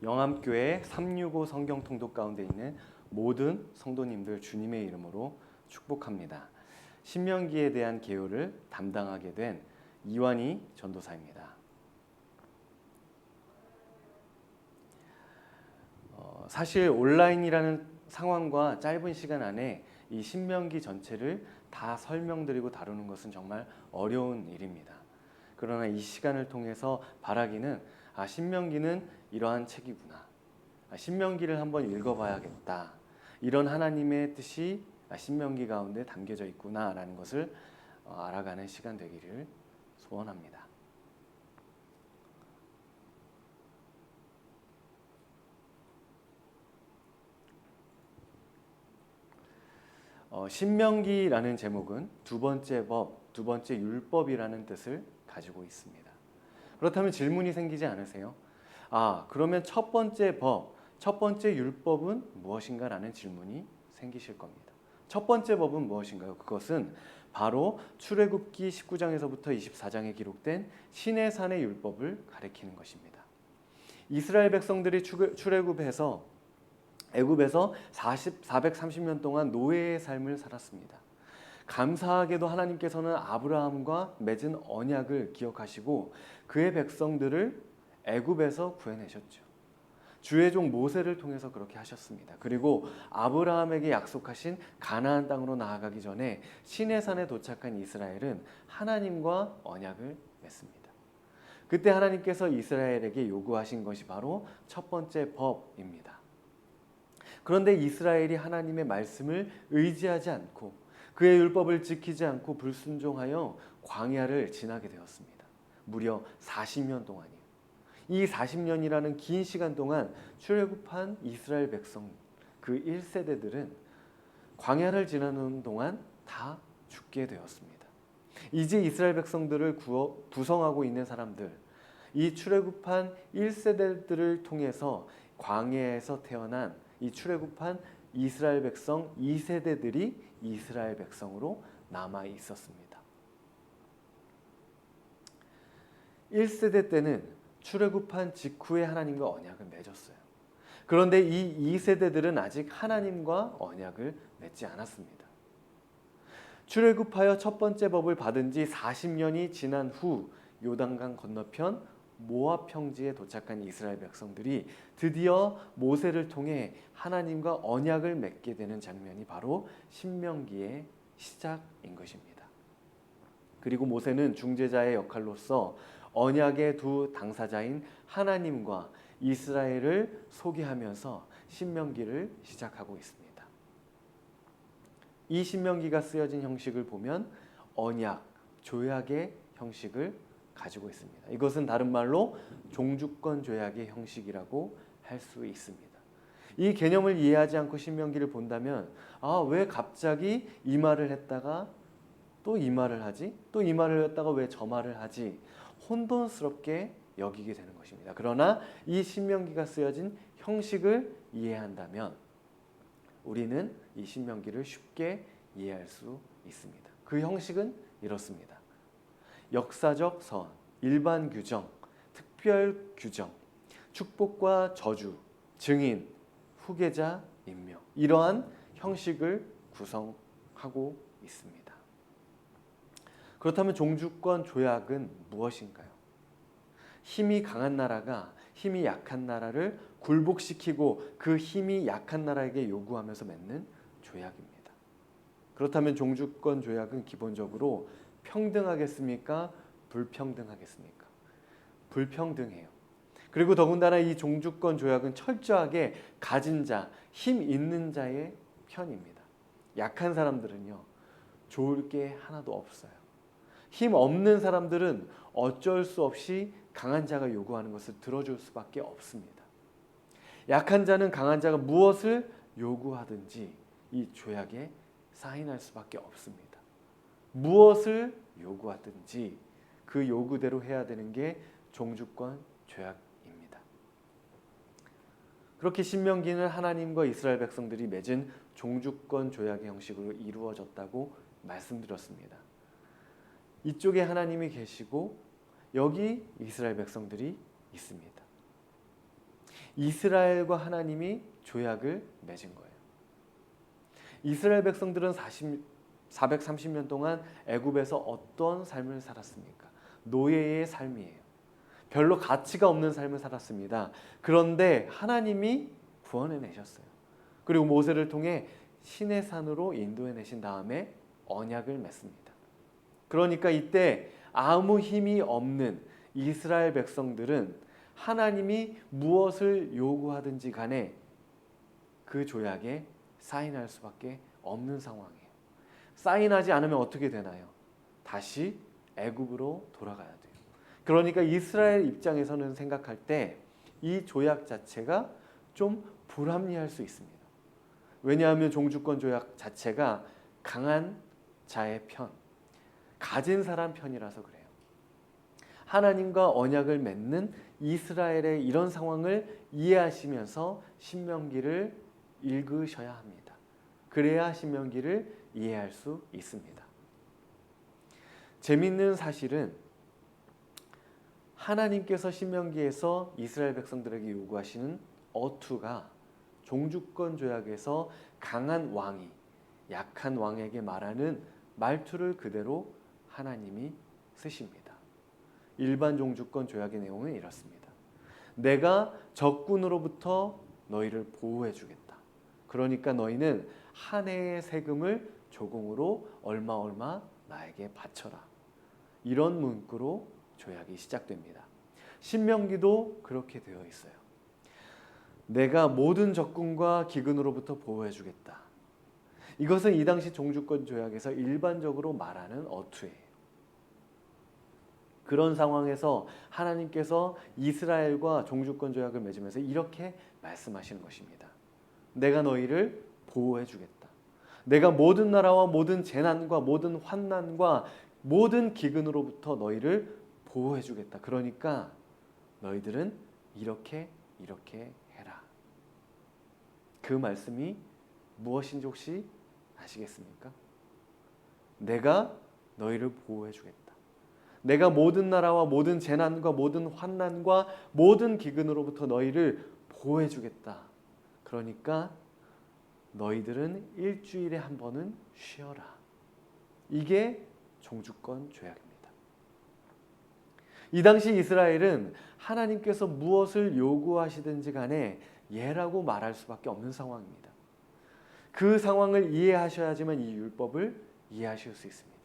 영암교회 365 성경 통독 가운데 있는 모든 성도님들 주님의 이름으로 축복합니다. 신명기에 대한 개요를 담당하게 된 이완희 전도사입니다. 사실 온라인이라는 상황과 짧은 시간 안에 이 신명기 전체를 다 설명드리고 다루는 것은 정말 어려운 일입니다. 그러나 이 시간을 통해서 바라기는 신명기는 이러한 책이구나. 신명기를 한번 읽어봐야겠다. 이런 하나님의 뜻이 신명기 가운데 담겨져 있구나라는 것을 알아가는 시간 되기를 소원합니다. 신명기라는 제목은 두 번째 법, 두 번째 율법이라는 뜻을 가지고 있습니다. 그렇다면 질문이 생기지 않으세요? 그러면 첫 번째 법, 첫 번째 율법은 무엇인가? 라는 질문이 생기실 겁니다. 첫 번째 법은 무엇인가요? 그것은 바로 출애굽기 19장에서부터 24장에 기록된 시내산의 율법을 가리키는 것입니다. 이스라엘 백성들이 출애굽해서 애굽에서 430년 동안 노예의 삶을 살았습니다. 감사하게도 하나님께서는 아브라함과 맺은 언약을 기억하시고 그의 백성들을 애굽에서 구해내셨죠. 주의 종 모세를 통해서 그렇게 하셨습니다. 그리고 아브라함에게 약속하신 가나안 땅으로 나아가기 전에 시내산에 도착한 이스라엘은 하나님과 언약을 맺습니다. 그때 하나님께서 이스라엘에게 요구하신 것이 바로 첫 번째 법입니다. 그런데 이스라엘이 하나님의 말씀을 의지하지 않고 그의 율법을 지키지 않고 불순종하여 광야를 지나게 되었습니다. 무려 40년 동안이요. 이 40년이라는 긴 시간 동안 출애굽한 이스라엘 백성 그 1세대들은 광야를 지나는 동안 다 죽게 되었습니다. 이제 이스라엘 백성들을 구성하고 있는 사람들, 이 출애굽한 1세대들을 통해서 광야에서 태어난 이 출애굽한 이스라엘 백성 2세대들이 이스라엘 백성으로 남아 있었습니다. 1세대 때는 출애굽한 직후에 하나님과 언약을 맺었어요. 그런데 이 2세대들은 아직 하나님과 언약을 맺지 않았습니다. 출애굽하여 첫 번째 법을 받은 지 40년이 지난 후 요단강 건너편 모압 평지에 도착한 이스라엘 백성들이 드디어 모세를 통해 하나님과 언약을 맺게 되는 장면이 바로 신명기의 시작인 것입니다. 그리고 모세는 중재자의 역할로서 언약의 두 당사자인 하나님과 이스라엘을 소개하면서 신명기를 시작하고 있습니다. 이 신명기가 쓰여진 형식을 보면 언약, 조약의 형식을 가지고 있습니다. 이것은 다른 말로 종주권 조약의 형식이라고 할 수 있습니다. 이 개념을 이해하지 않고 신명기를 본다면 왜 갑자기 이 말을 했다가 또 이 말을 하지? 또 이 말을 했다가 왜 저 말을 하지? 혼돈스럽게 여기게 되는 것입니다. 그러나 이 신명기가 쓰여진 형식을 이해한다면 우리는 이 신명기를 쉽게 이해할 수 있습니다. 그 형식은 이렇습니다. 역사적 서원, 일반 규정, 특별 규정, 축복과 저주, 증인, 후계자, 임명 이러한 형식을 구성하고 있습니다. 그렇다면 종주권 조약은 무엇인가요? 힘이 강한 나라가 힘이 약한 나라를 굴복시키고 그 힘이 약한 나라에게 요구하면서 맺는 조약입니다. 그렇다면 종주권 조약은 기본적으로 평등하겠습니까? 불평등하겠습니까? 불평등해요. 그리고 더군다나 이 종주권 조약은 철저하게 가진 자, 힘 있는 자의 편입니다. 약한 사람들은요, 좋을 게 하나도 없어요. 힘 없는 사람들은 어쩔 수 없이 강한 자가 요구하는 것을 들어줄 수밖에 없습니다. 약한 자는 강한 자가 무엇을 요구하든지 이 조약에 사인할 수밖에 없습니다. 무엇을 요구하든지 그 요구대로 해야 되는 게 종주권 조약입니다. 그렇게 신명기는 하나님과 이스라엘 백성들이 맺은 종주권 조약의 형식으로 이루어졌다고 말씀드렸습니다. 이쪽에 하나님이 계시고 여기 이스라엘 백성들이 있습니다. 이스라엘과 하나님이 조약을 맺은 거예요. 이스라엘 백성들은 430년 동안 애굽에서 어떤 삶을 살았습니까? 노예의 삶이에요. 별로 가치가 없는 삶을 살았습니다. 그런데 하나님이 구원해내셨어요. 그리고 모세를 통해 시내산으로 인도해내신 다음에 언약을 맺습니다. 그러니까 이때 아무 힘이 없는 이스라엘 백성들은 하나님이 무엇을 요구하든지 간에 그 조약에 사인할 수밖에 없는 상황이에요. 사인하지 않으면 어떻게 되나요? 다시 애굽으로 돌아가야 돼요. 그러니까 이스라엘 입장에서는 생각할 때 이 조약 자체가 좀 불합리할 수 있습니다. 왜냐하면 종주권 조약 자체가 강한 자의 편, 가진 사람 편이라서 그래요. 하나님과 언약을 맺는 이스라엘의 이런 상황을 이해하시면서 신명기를 읽으셔야 합니다. 그래야 신명기를 이해할 수 있습니다. 재밌는 사실은 하나님께서 신명기에서 이스라엘 백성들에게 요구하시는 어투가 종주권 조약에서 강한 왕이 약한 왕에게 말하는 말투를 그대로 하나님이 쓰십니다. 일반 종주권 조약의 내용은 이렇습니다. 내가 적군으로부터 너희를 보호해 주겠다. 그러니까 너희는 한 해의 세금을 조공으로 얼마 나에게 바쳐라. 이런 문구로 조약이 시작됩니다. 신명기도 그렇게 되어 있어요. 내가 모든 적군과 기근으로부터 보호해 주겠다. 이것은 이 당시 종주권 조약에서 일반적으로 말하는 어투예요. 그런 상황에서 하나님께서 이스라엘과 종주권 조약을 맺으면서 이렇게 말씀하시는 것입니다. 내가 너희를 보호해 주겠다. 내가 모든 나라와 모든 재난과 모든 환난과 모든 기근으로부터 너희를 보호해 주겠다. 그러니까 너희들은 이렇게 해라. 그 말씀이 무엇인지 혹시 아시겠습니까? 내가 너희를 보호해 주겠다. 내가 모든 나라와 모든 재난과 모든 환난과 모든 기근으로부터 너희를 보호해 주겠다. 그러니까 너희들은 일주일에 한 번은 쉬어라. 이게 종주권 조약입니다. 이 당시 이스라엘은 하나님께서 무엇을 요구하시든지 간에 예라고 말할 수밖에 없는 상황입니다. 그 상황을 이해하셔야지만 이 율법을 이해하실 수 있습니다.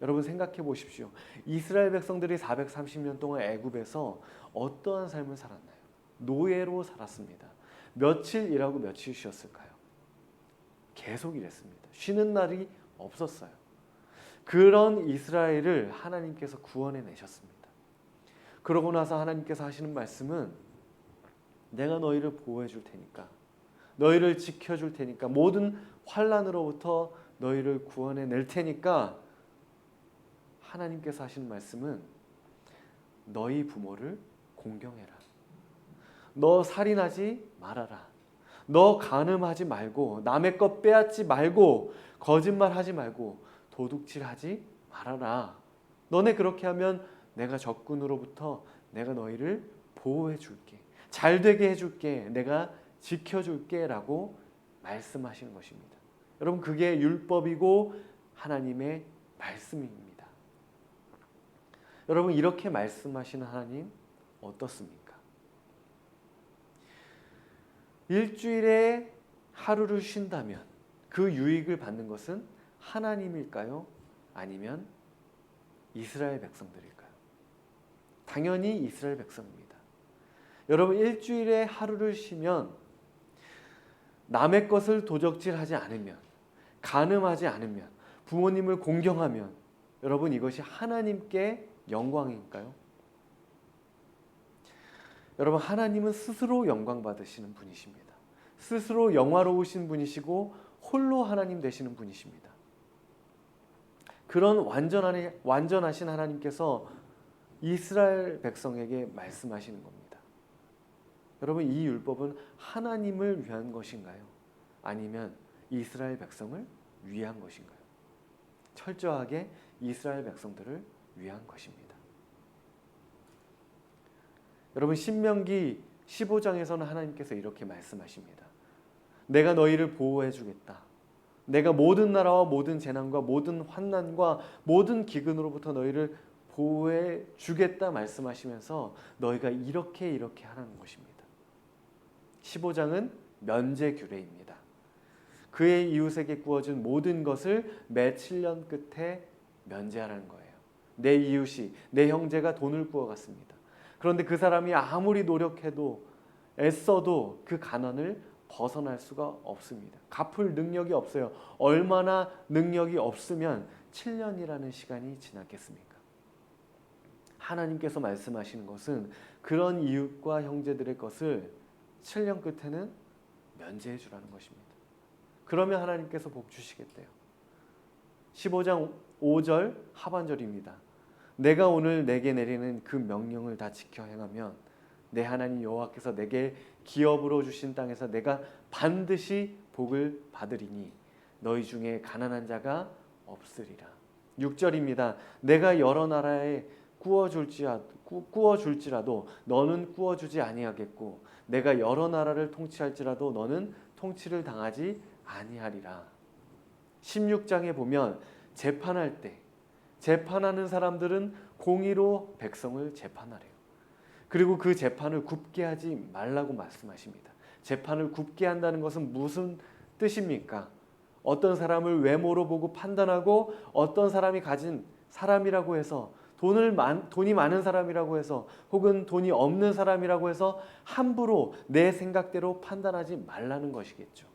여러분 생각해 보십시오. 이스라엘 백성들이 430년 동안 애굽에서 어떠한 삶을 살았나요? 노예로 살았습니다. 며칠 일하고 며칠 쉬었을까요? 계속 일했습니다. 쉬는 날이 없었어요. 그런 이스라엘을 하나님께서 구원해 내셨습니다. 그러고 나서 하나님께서 하시는 말씀은 내가 너희를 보호해 줄 테니까, 너희를 지켜 줄 테니까, 모든 환난으로부터 너희를 구원해 낼 테니까, 하나님께서 하시는 말씀은 너희 부모를 공경해라. 너 살인하지 말아라. 너 간음하지 말고, 남의 것 빼앗지 말고, 거짓말하지 말고, 도둑질하지 말아라. 너네 그렇게 하면 내가 적군으로부터 내가 너희를 보호해 줄게. 잘 되게 해줄게. 내가 지켜줄게 라고 말씀하시는 것입니다. 여러분 그게 율법이고 하나님의 말씀입니다. 여러분 이렇게 말씀하시는 하나님 어떻습니까? 일주일에 하루를 쉰다면 그 유익을 받는 것은 하나님일까요? 아니면 이스라엘 백성들일까요? 당연히 이스라엘 백성입니다. 여러분 일주일에 하루를 쉬면 남의 것을 도적질하지 않으면, 간음하지 않으면, 부모님을 공경하면 여러분 이것이 하나님께 영광일까요? 여러분 하나님은 스스로 영광 받으시는 분이십니다. 스스로 영화로우신 분이시고 홀로 하나님 되시는 분이십니다. 그런 완전하신 하나님께서 이스라엘 백성에게 말씀하시는 겁니다. 여러분 이 율법은 하나님을 위한 것인가요? 아니면 이스라엘 백성을 위한 것인가요? 철저하게 이스라엘 백성들을 위한 것입니다. 여러분 신명기 15장에서는 하나님께서 이렇게 말씀하십니다. 내가 너희를 보호해 주겠다. 내가 모든 나라와 모든 재난과 모든 환난과 모든 기근으로부터 너희를 보호해 주겠다 말씀하시면서 너희가 이렇게 하라는 것입니다. 15장은 면제 규례입니다. 그의 이웃에게 구워준 모든 것을 매 7년 끝에 면제하라는 거예요. 내 이웃이, 내 형제가 돈을 구워갔습니다. 그런데 그 사람이 아무리 노력해도 애써도 그 가난을 벗어날 수가 없습니다. 갚을 능력이 없어요. 얼마나 능력이 없으면 7년이라는 시간이 지났겠습니까? 하나님께서 말씀하시는 것은 그런 이웃과 형제들의 것을 7년 끝에는 면제해 주라는 것입니다. 그러면 하나님께서 복 주시겠대요. 15장 5절 하반절입니다. 내가 오늘 내게 내리는 그 명령을 다 지켜 행하면 내 하나님 여호와께서 내게 기업으로 주신 땅에서 내가 반드시 복을 받으리니 너희 중에 가난한 자가 없으리라. 6절입니다. 내가 여러 나라에 구워줄지라도 너는 구워주지 아니하겠고 내가 여러 나라를 통치할지라도 너는 통치를 당하지 아니하리라. 16장에 보면 재판할 때 재판하는 사람들은 공의로 백성을 재판하래요. 그리고 그 재판을 굽게 하지 말라고 말씀하십니다. 재판을 굽게 한다는 것은 무슨 뜻입니까? 어떤 사람을 외모로 보고 판단하고 어떤 사람이 가진 사람이라고 해서 돈이 많은 사람이라고 해서 혹은 돈이 없는 사람이라고 해서 함부로 내 생각대로 판단하지 말라는 것이겠죠.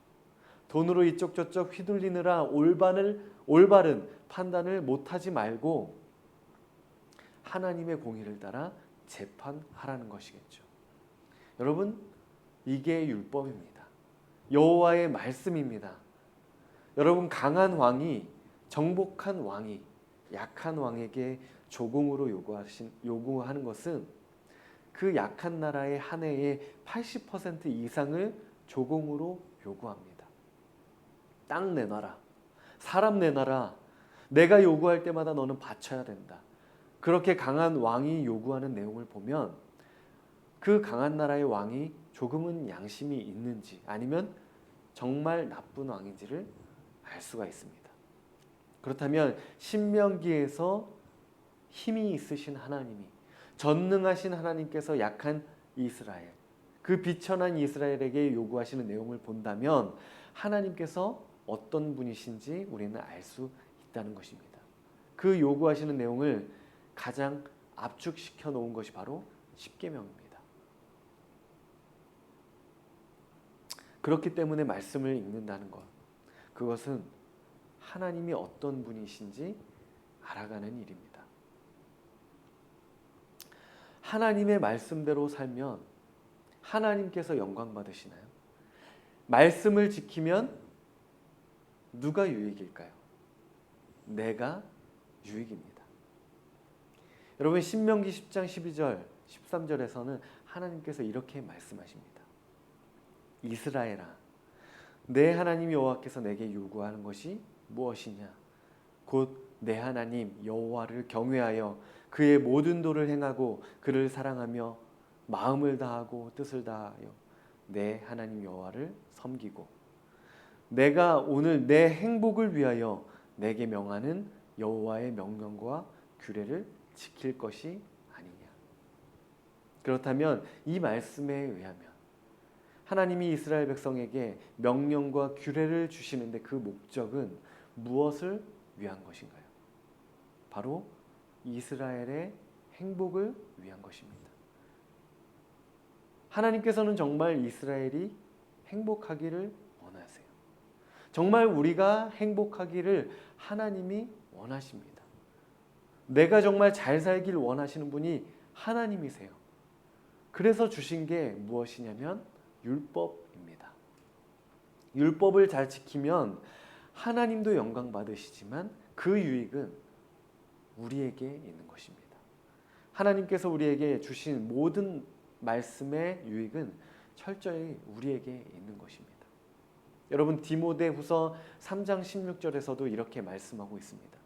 돈으로 이쪽 저쪽 휘둘리느라 올바른 판단을 못하지 말고 하나님의 공의를 따라 재판하라는 것이겠죠. 여러분, 이게 율법입니다. 여호와의 말씀입니다. 여러분, 강한 왕이 정복한 왕이 약한 왕에게 조공으로 요구하는 것은 그 약한 나라의 한 해의 80% 이상을 조공으로 요구합니다. 땅 내놔라. 사람 내놔라. 내가 요구할 때마다 너는 바쳐야 된다. 그렇게 강한 왕이 요구하는 내용을 보면 그 강한 나라의 왕이 조금은 양심이 있는지 아니면 정말 나쁜 왕인지를 알 수가 있습니다. 그렇다면 신명기에서 힘이 있으신 하나님이 전능하신 하나님께서 약한 이스라엘, 그 비천한 이스라엘에게 요구하시는 내용을 본다면 하나님께서 어떤 분이신지 우리는 알 수 있다는 것입니다. 그 요구하시는 내용을 가장 압축시켜 놓은 것이 바로 십계명입니다. 그렇기 때문에 말씀을 읽는다는 것, 그것은 하나님이 어떤 분이신지 알아가는 일입니다. 하나님의 말씀대로 살면 하나님께서 영광 받으시나요? 말씀을 지키면 누가 유익일까요? 내가 유익입니다. 여러분, 신명기 10장 12절 13절에서는 하나님께서 이렇게 말씀하십니다. 이스라엘아, 내 하나님 여호와께서 내게 요구하는 것이 무엇이냐? 곧 내 하나님 여호와를 경외하여 그의 모든 도를 행하고 그를 사랑하며 마음을 다하고 뜻을 다하여 내 하나님 여호와를 섬기고 내가 오늘 내 행복을 위하여 내게 명하는 여호와의 명령과 규례를 지킬 것이 아니냐. 그렇다면 이 말씀에 의하면 하나님이 이스라엘 백성에게 명령과 규례를 주시는데 그 목적은 무엇을 위한 것인가요? 바로 이스라엘의 행복을 위한 것입니다. 하나님께서는 정말 이스라엘이 행복하기를 원하세요. 정말 우리가 행복하기를 하나님이 원하십니다. 내가 정말 잘 살길 원하시는 분이 하나님이세요. 그래서 주신 게 무엇이냐면 율법입니다. 율법을 잘 지키면 하나님도 영광 받으시지만 그 유익은 우리에게 있는 것입니다. 하나님께서 우리에게 주신 모든 말씀의 유익은 철저히 우리에게 있는 것입니다. 여러분, 디모데후서 3장 16절에서도 이렇게 말씀하고 있습니다.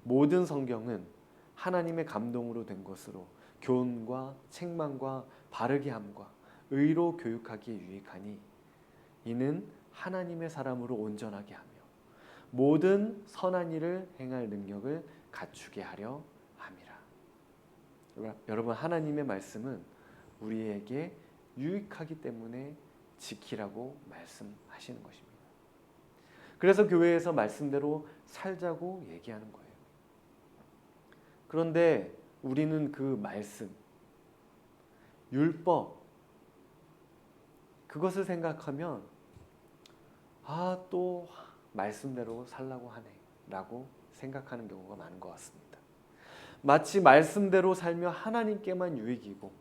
모든 성경은 하나님의 감동으로 된 것으로 교훈과 책망과 바르게 함과 의로 교육하기에 유익하니 이는 하나님의 사람으로 온전하게 하며 모든 선한 일을 행할 능력을 갖추게 하려 함이라. 여러분, 하나님의 말씀은 우리에게 유익하기 때문에 지키라고 말씀하시는 것입니다. 그래서 교회에서 말씀대로 살자고 얘기하는 거예요. 그런데 우리는 그 말씀, 율법, 그것을 생각하면 또 말씀대로 살라고 하네 라고 생각하는 경우가 많은 것 같습니다. 마치 말씀대로 살며 하나님께만 유익이고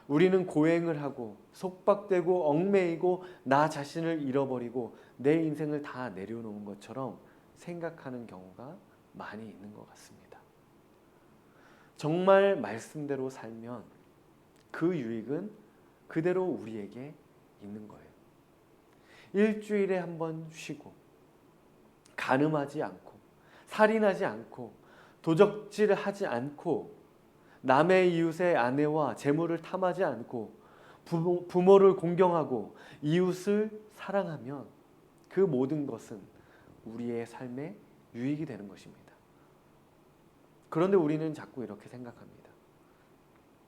우리는 고행을 하고 속박되고 얽매이고 나 자신을 잃어버리고 내 인생을 다 내려놓은 것처럼 생각하는 경우가 많이 있는 것 같습니다. 정말 말씀대로 살면 그 유익은 그대로 우리에게 있는 거예요. 일주일에 한 번 쉬고 간음하지 않고 살인하지 않고 도적질하지 않고 남의 이웃의 아내와 재물을 탐하지 않고 부모를 공경하고 이웃을 사랑하면 그 모든 것은 우리의 삶에 유익이 되는 것입니다. 그런데 우리는 자꾸 이렇게 생각합니다.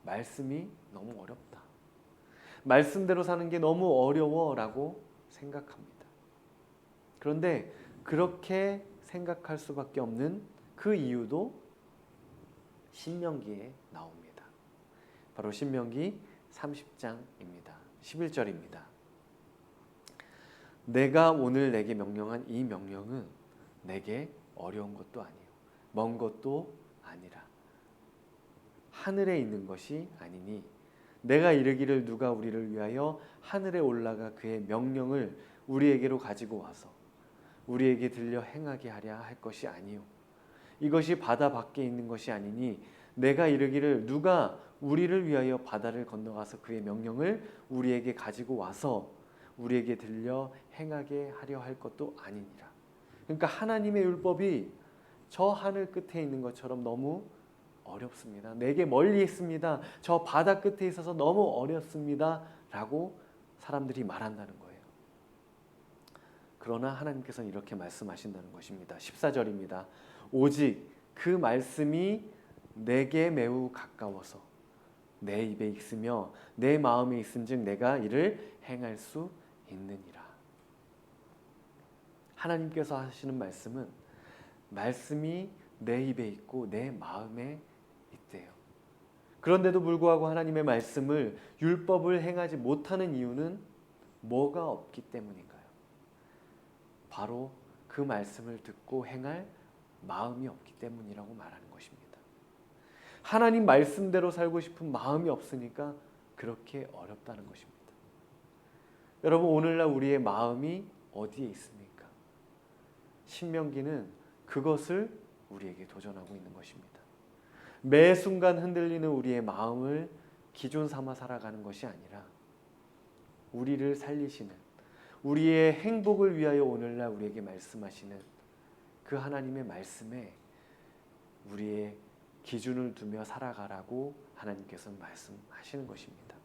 말씀이 너무 어렵다. 말씀대로 사는 게 너무 어려워라고 생각합니다. 그런데 그렇게 생각할 수밖에 없는 그 이유도 신명기에 나옵니다. 바로 신명기 30장입니다. 11절입니다. 내가 오늘 내게 명령한 이 명령은 내게 어려운 것도 아니요 먼 것도 아니라 하늘에 있는 것이 아니니 내가 이르기를 누가 우리를 위하여 하늘에 올라가 그의 명령을 우리에게로 가지고 와서 우리에게 들려 행하게 하랴 할 것이 아니요 이것이 바다 밖에 있는 것이 아니니 내가 이르기를 누가 우리를 위하여 바다를 건너가서 그의 명령을 우리에게 가지고 와서 우리에게 들려 행하게 하려 할 것도 아니니라. 그러니까 하나님의 율법이 저 하늘 끝에 있는 것처럼 너무 어렵습니다. 내게 멀리 있습니다. 저 바다 끝에 있어서 너무 어렵습니다. 라고 사람들이 말한다는 거예요. 그러나 하나님께서는 이렇게 말씀하신다는 것입니다. 14절입니다. 오직 그 말씀이 내게 매우 가까워서 내 입에 있으며 내 마음에 있은즉 내가 이를 행할 수 있느니라. 하나님께서 하시는 말씀은 말씀이 내 입에 있고 내 마음에 있대요. 그런데도 불구하고 하나님의 말씀을 율법을 행하지 못하는 이유는 뭐가 없기 때문인가요? 바로 그 말씀을 듣고 행할 마음이 없기 때문이라고 말하는 것입니다. 하나님 말씀대로 살고 싶은 마음이 없으니까 그렇게 어렵다는 것입니다. 여러분, 오늘날 우리의 마음이 어디에 있습니까? 신명기는 그것을 우리에게 도전하고 있는 것입니다. 매 순간 흔들리는 우리의 마음을 기준 삼아 살아가는 것이 아니라 우리를 살리시는, 우리의 행복을 위하여 오늘날 우리에게 말씀하시는 그 하나님의 말씀에 우리의 기준을 두며 살아가라고 하나님께서는 말씀하시는 것입니다.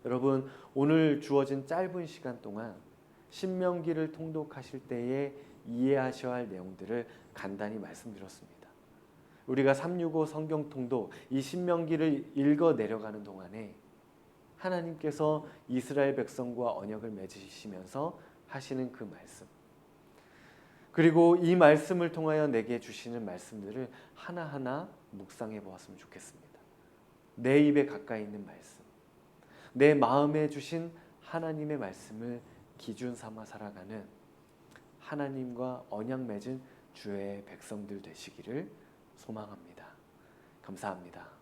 여러분, 오늘 주어진 짧은 시간 동안 신명기를 통독하실 때에 이해하셔야 할 내용들을 간단히 말씀드렸습니다. 우리가 365 성경 통독 이 신명기를 읽어 내려가는 동안에 하나님께서 이스라엘 백성과 언약을 맺으시면서 하시는 그 말씀, 그리고 이 말씀을 통하여 내게 주시는 말씀들을 하나하나 묵상해 보았으면 좋겠습니다. 내 입에 가까이 있는 말씀, 내 마음에 주신 하나님의 말씀을 기준 삼아 살아가는 하나님과 언약 맺은 주의 백성들 되시기를 소망합니다. 감사합니다.